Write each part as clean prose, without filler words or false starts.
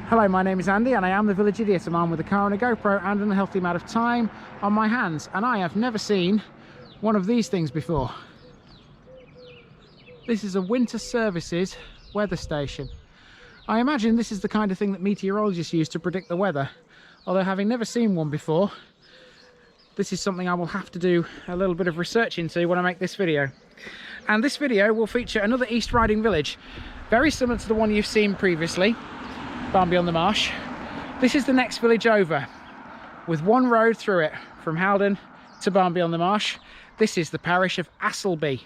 Hello, my name is Andy and I am the Village Idiot. I'm armed with a car and a GoPro and an unhealthy amount of time on my hands, and I have never seen one of these things before. This is a winter services weather station. I imagine this is the kind of thing that meteorologists use to predict the weather, although having never seen one before, this is something I will have to do a little bit of research into when I make this video. And this video will feature another East Riding village, very similar to the one you've seen previously, Barnby-on-the-Marsh. This is the next village over, with one road through it from Haldon to Barnby-on-the-Marsh. This is the parish of Asselby.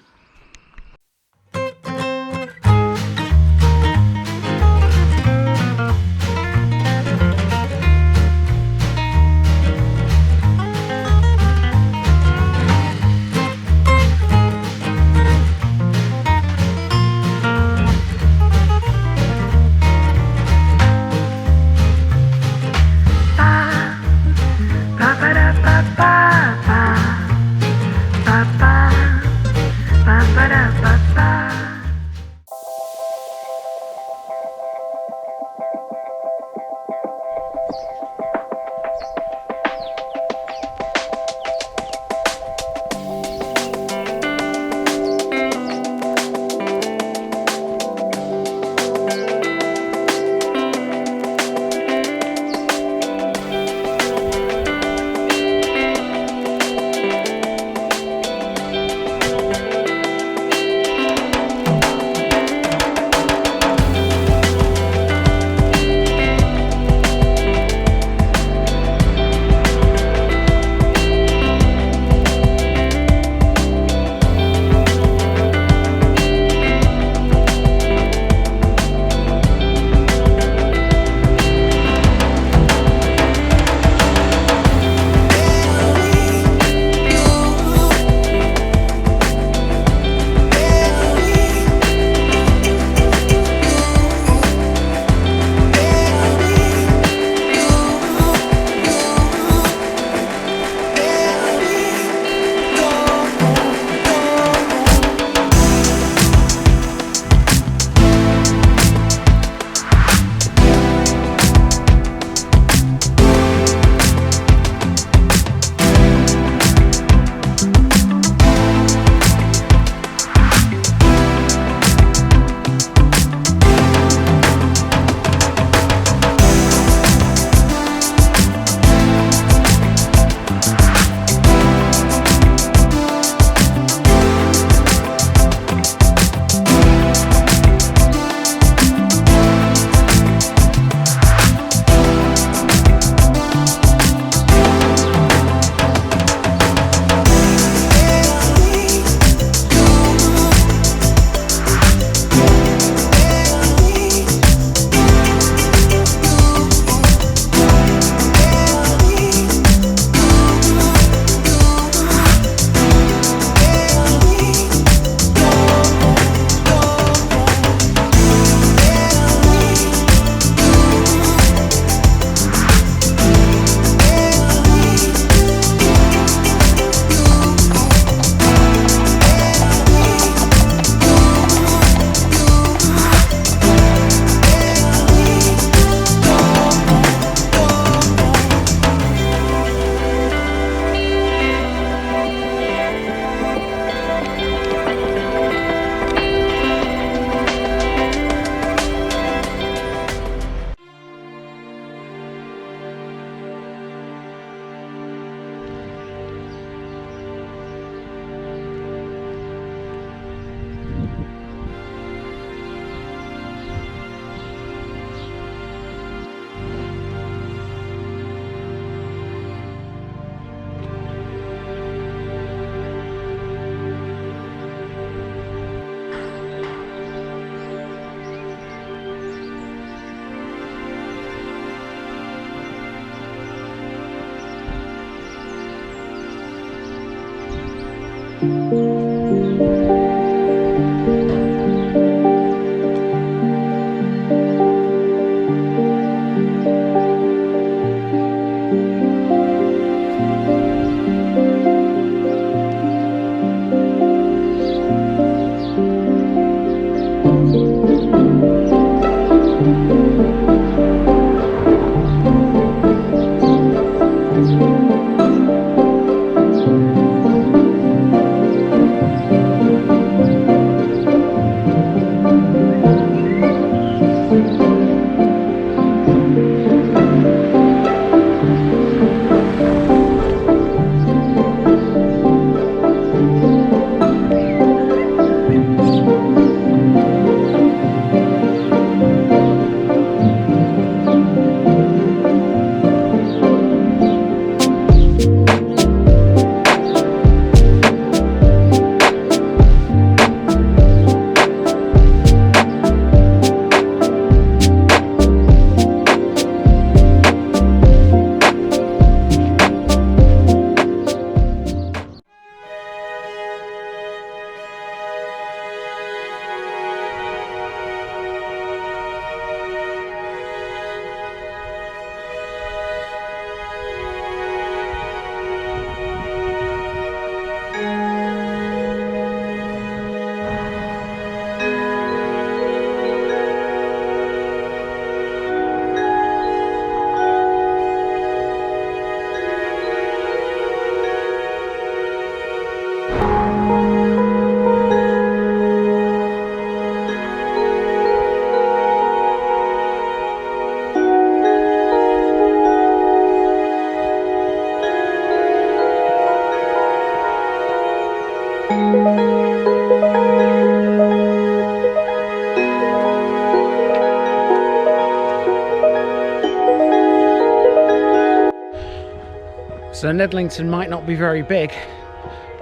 So Knedlington might not be very big,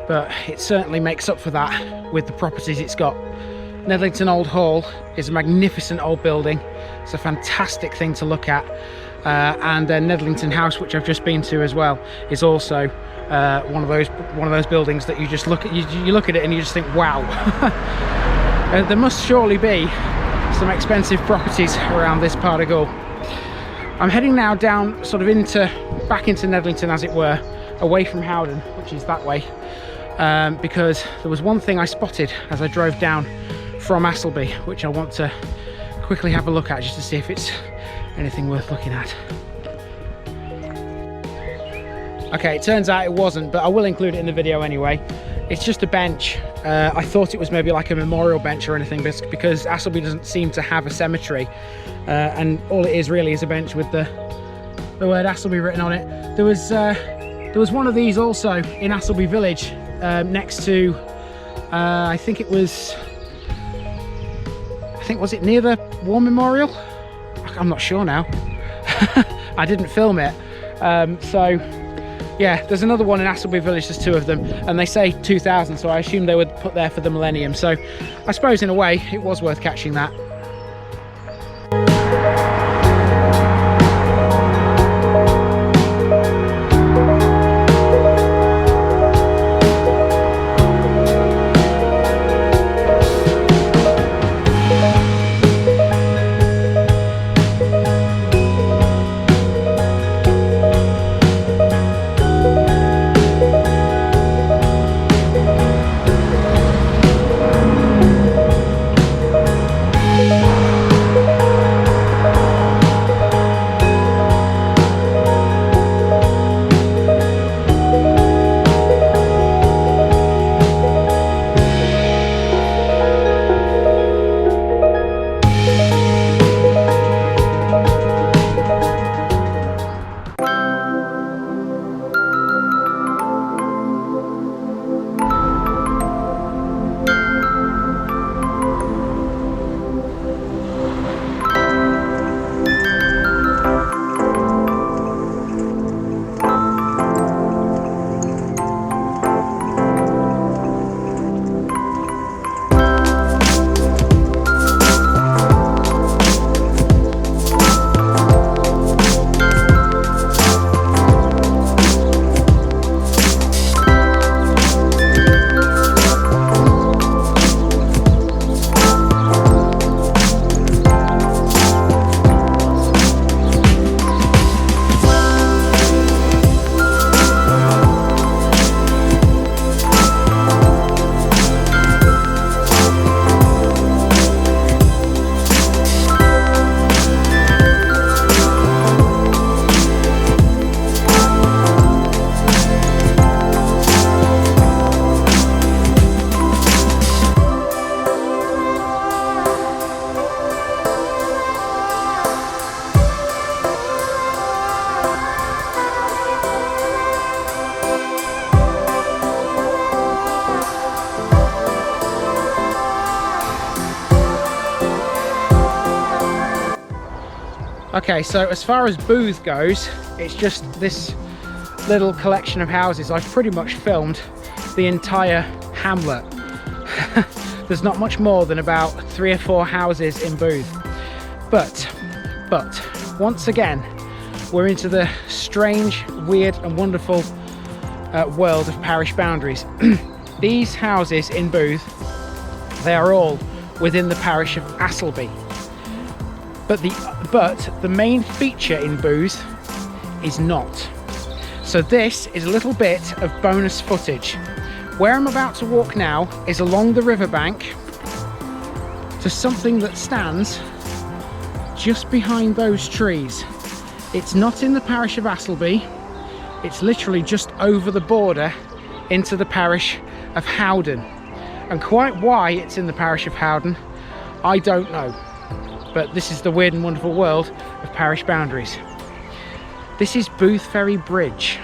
but it certainly makes up for that with the properties it's got. Knedlington Old Hall is a magnificent old building. It's a fantastic thing to look at. And then Knedlington House, which I've just been to as well, is also one of those buildings that you just look at. You look at it and you just think, wow. There must surely be some expensive properties around this part of Gaul. I'm heading now down, sort of back into Knedlington, as it were, away from Howden, which is that way, because there was one thing I spotted as I drove down from Asselby, which I want to quickly have a look at just to see if it's anything worth looking at. Okay, it turns out it wasn't, but I will include it in the video anyway. It's just a bench. I thought it was maybe like a memorial bench or anything, because Asselby doesn't seem to have a cemetery, and all it is really is a bench with the word Asselby written on it. There was one of these also in Asselby village, next to I think was it near the War Memorial? I'm not sure now. I didn't film it. So yeah, there's another one in Asselby village. There's two of them, and they say 2000, so I assume they would put there for the millennium. So I suppose in a way it was worth catching that. Okay, so as far as Booth goes, it's just this little collection of houses. I've pretty much filmed the entire hamlet. There's not much more than about 3 or 4 houses in Booth. But once again, we're into the strange, weird and wonderful world of parish boundaries. These houses in Booth, they are all within the parish of Asselby. But the main feature in Booth is not. So this is a little bit of bonus footage. Where I'm about to walk now is along the riverbank to something that stands just behind those trees. It's not in the parish of Asselby. It's literally just over the border into the parish of Howden. And quite why it's in the parish of Howden, I don't know. But this is the weird and wonderful world of parish boundaries. This is Boothferry Bridge.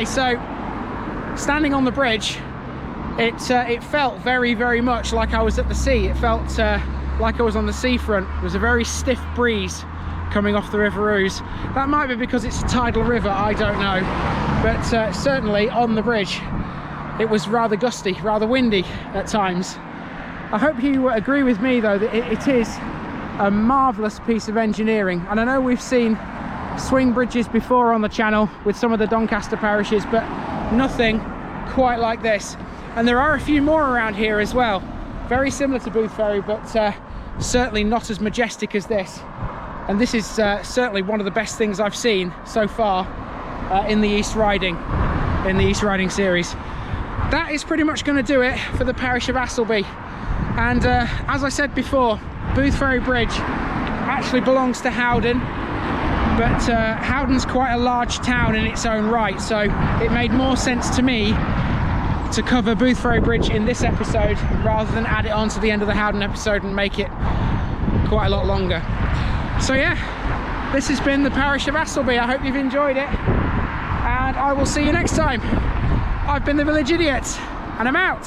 Okay, so standing on the bridge, it felt very much like I was at the sea. It felt like I was on the seafront. There was a very stiff breeze coming off the River Ouse. That might be because it's a tidal river, I don't know, but certainly on the bridge it was rather gusty, rather windy at times. I hope you agree with me though that it is a marvellous piece of engineering, and I know we've seen swing bridges before on the channel with some of the Doncaster parishes, but nothing quite like this. And there are a few more around here as well, very similar to Boothferry, but certainly not as majestic as this. And this is certainly one of the best things I've seen so far in the East Riding series. That is pretty much going to do it for the parish of Asselby. And as I said before, Boothferry Bridge actually belongs to Howden, but Howden's quite a large town in its own right, so it made more sense to me to cover Boothferry Bridge in this episode rather than add it on to the end of the Howden episode and make it quite a lot longer. So yeah, this has been the parish of Asselby. I hope you've enjoyed it, and I will see you next time. I've been the Village Idiot, and I'm out.